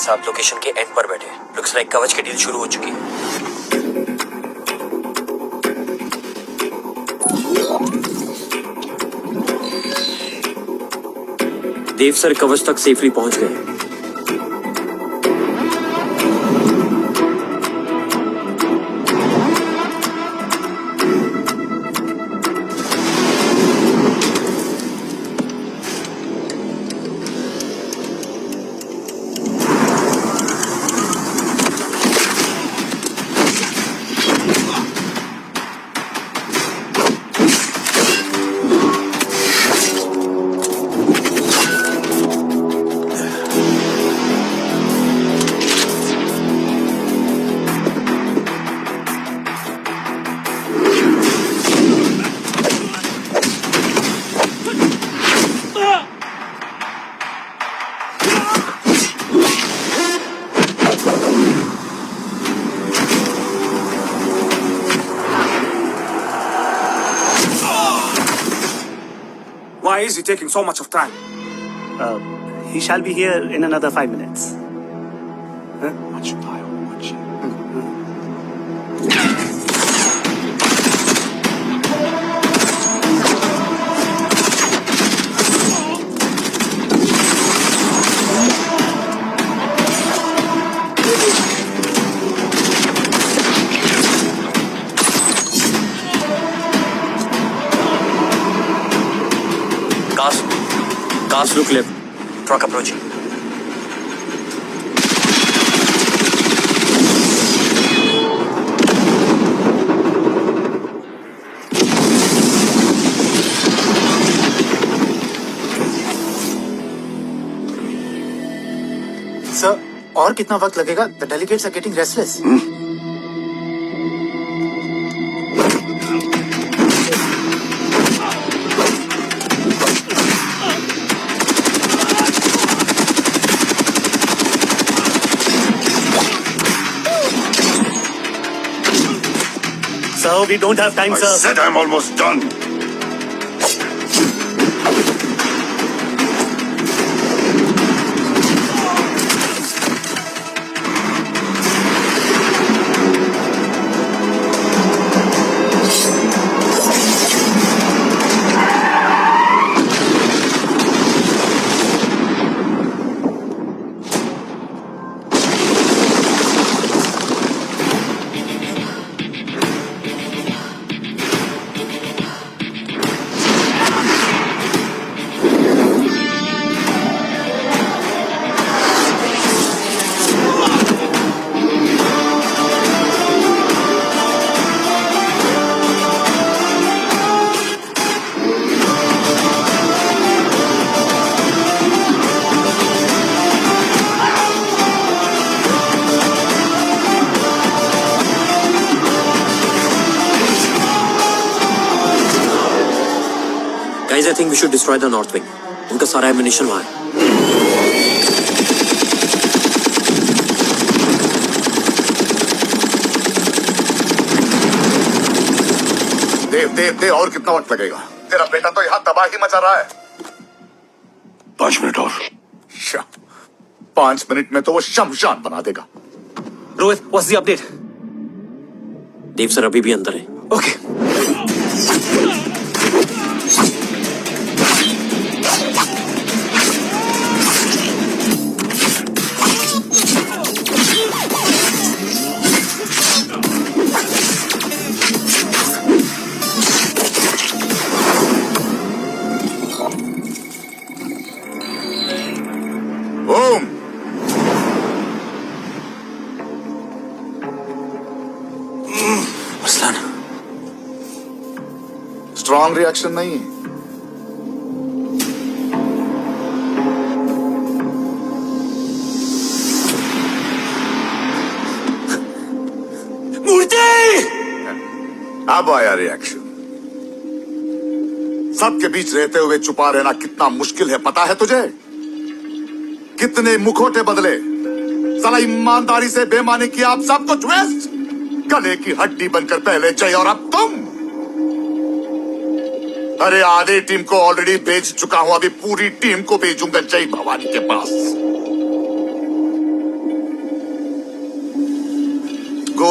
साथ लोकेशन के एंड पर बैठे। लुक्स लाइक कवच की डील शुरू हो चुकी है। देव सर कवच तक सेफली पहुंच गए। Why is he taking so much of time? He shall be here in another 5 minutes. What should I watch? Cars look left. Truck approaching. Sir, और कितना वक्त लगेगा? The delegates are getting restless. Sir, we don't have time, sir. I said I'm almost done. Guys, I think we should destroy the north wing. उनका सारा एमिनिशन वहाँ है। देव और कितना वक्त लगेगा? तेरा बेटा तो यहाँ तबाही मचा रहा है। 5 मिनट और। 5 मिनट में तो वो शमशान बना देगा। Rohit, what's the update? Dev sir अभी भी अंदर है। Okay. Om, Aslan. Strong reaction नहीं। मूर्ति! अब आया रिएक्शन। सबके बीच रहते हुए छुपा रहना कितना मुश्किल है पता है तुझे? कितने मुखौटे बदले, साला ईमानदारी से बेमानी किया, आप सब कुछ वेस्ट। गले की हड्डी बनकर पहले जय और अब तुम। अरे आधे टीम को ऑलरेडी भेज चुका हूं, अभी पूरी टीम को भेजूंगा जय भवानी के पास।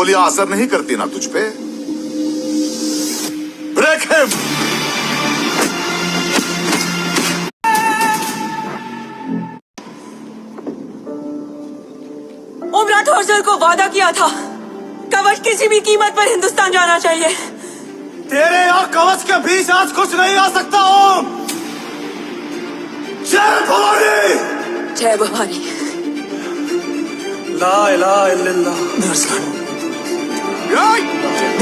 गोलियां असर नहीं करती ना तुझ पे? Break him. उमरा थोरसर को वादा किया था, कवच किसी भी कीमत पर हिंदुस्तान जाना चाहिए। तेरे यहाँ कवच के बीच आज कुछ नहीं आ सकता। ओम जय भवानी। जय भवानी। ला इलाहा इल्लल्लाह।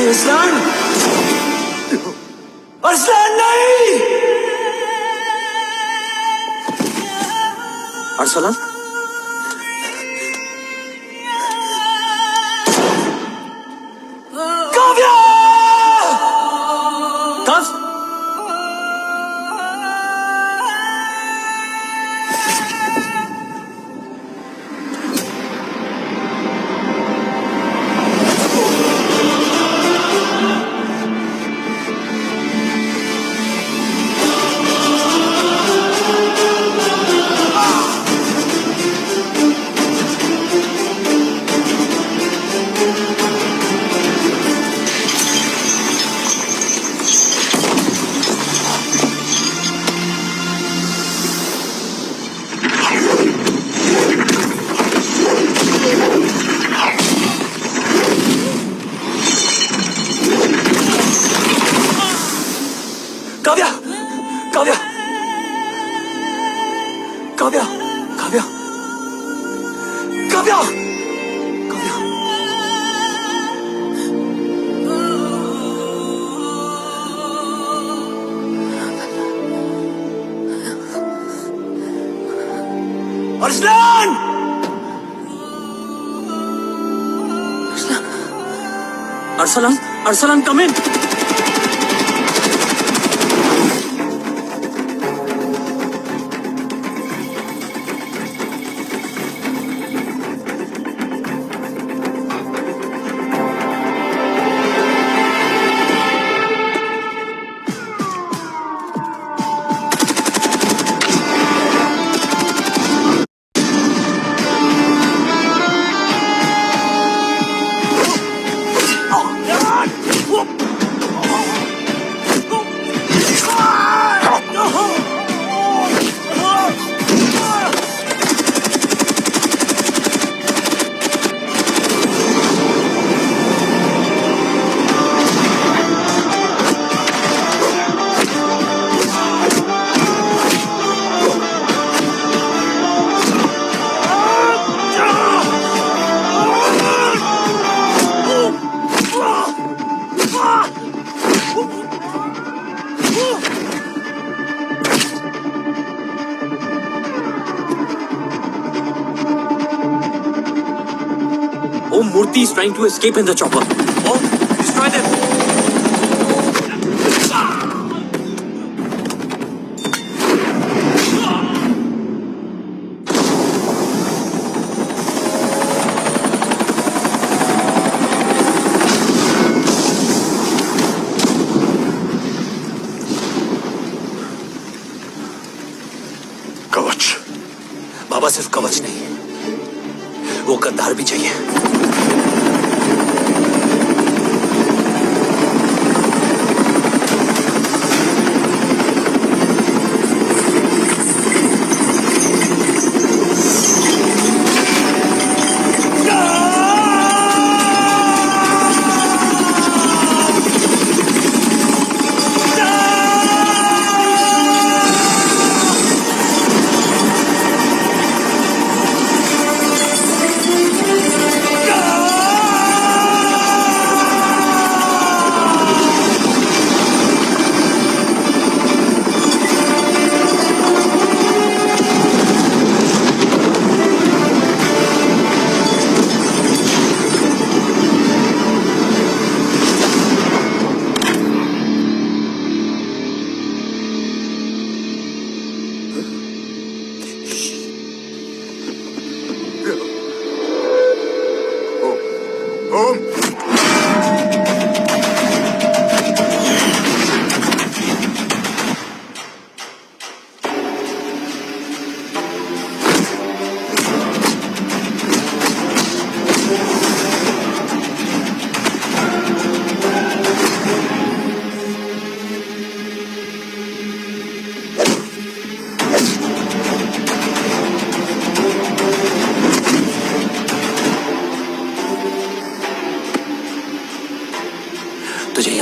अरसलान अरसलान नहीं। अरसलान काव्या। कब काव्या काव्या काव्या काव्या काव्या काव्या। अरसलान अरसलान अरसलान कम इन। Oh, Murthy is trying to escape in the chopper. Oh, destroy them. कवच। बाबा सिर्फ कवच नहीं, वो कंधार भी चाहिए।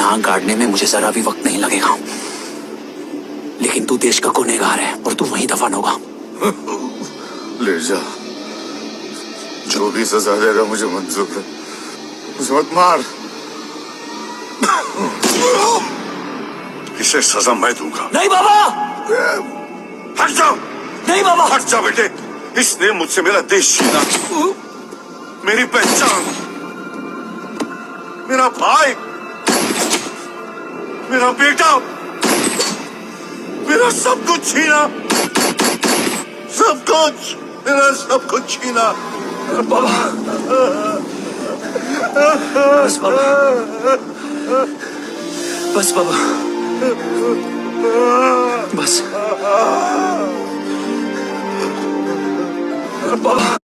नाक गाड़ने में मुझे जरा भी वक्त नहीं लगेगा, लेकिन तू देश का गुनहगार है और तू वहीं दफन होगा। ले जा, जो भी सजा देगा मुझे मंजूर है, मुझे मत मार। इसे सजा मैं दूंगा। नहीं बाबा, हट जाओ। नहीं बाबा, हट जा बेटे, इसने मुझसे मेरा देश छीना, मेरी पहचान, मेरा भाई, मेरा बेटा, मेरा सब कुछ छीना, सब कुछ, मेरा सब कुछ छीना। बाबा, बस बाबा, बस बाबा, बस बाबा।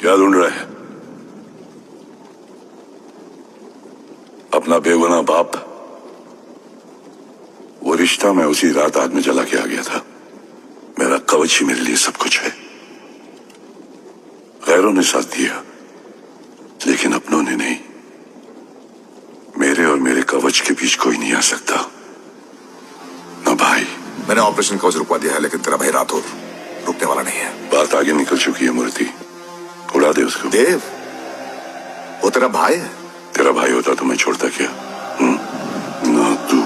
क्या ढूंढ रहा है? अपना बेगुनाह बाप। वो रिश्ता मैं उसी रात आग में जला के आ गया था। मेरा कवच ही मेरे लिए सब कुछ है। गैरों ने साथ दिया, लेकिन अपनों ने नहीं। मेरे और मेरे कवच के बीच कोई नहीं आ सकता। ना भाई। मैंने ऑपरेशन कवच रुकवा दिया है, लेकिन तेरा भाई राठौर रुकने वाला नहीं है। बात आगे निकल चुकी है मूर्ति, उड़ा दे उसको। देव, वो तेरा भाई है। तेरा भाई होता तो मैं छोड़ता क्या? ना तू।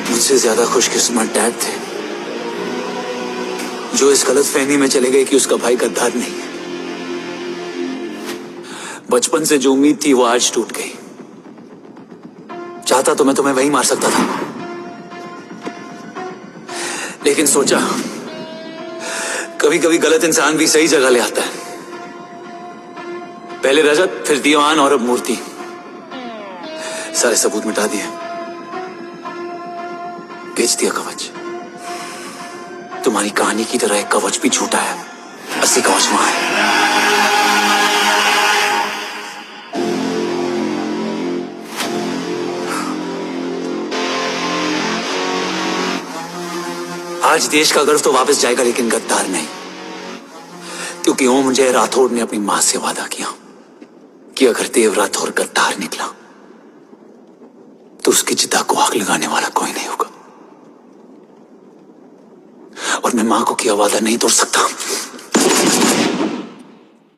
मुझसे ज्यादा खुशकिस्मत डैड थे जो इस गलतफहमी में चले गए कि उसका भाई गद्दार नहीं है। बचपन से जो उम्मीद थी वो आज टूट गई। चाहता तो मैं तुम्हें वहीं मार सकता था, लेकिन सोचा कभी कभी गलत इंसान भी सही जगह ले आता है। पहले रजत, फिर दीवान और अब मूर्ति। सारे सबूत मिटा दिए, बेच दिया कवच। तुम्हारी कहानी की तरह एक कवच भी झूठा है, असली कवच वहां है। आज देश का गर्व तो वापस जाएगा, लेकिन गद्दार नहीं, क्योंकि ओम मुझे राठौड़ ने अपनी मां से वादा किया कि अगर देव राठौड़ गद्दार निकला तो उसकी चिता को आग लगाने वाला कोई नहीं होगा। और मैं मां को किया वादा नहीं तोड़ सकता।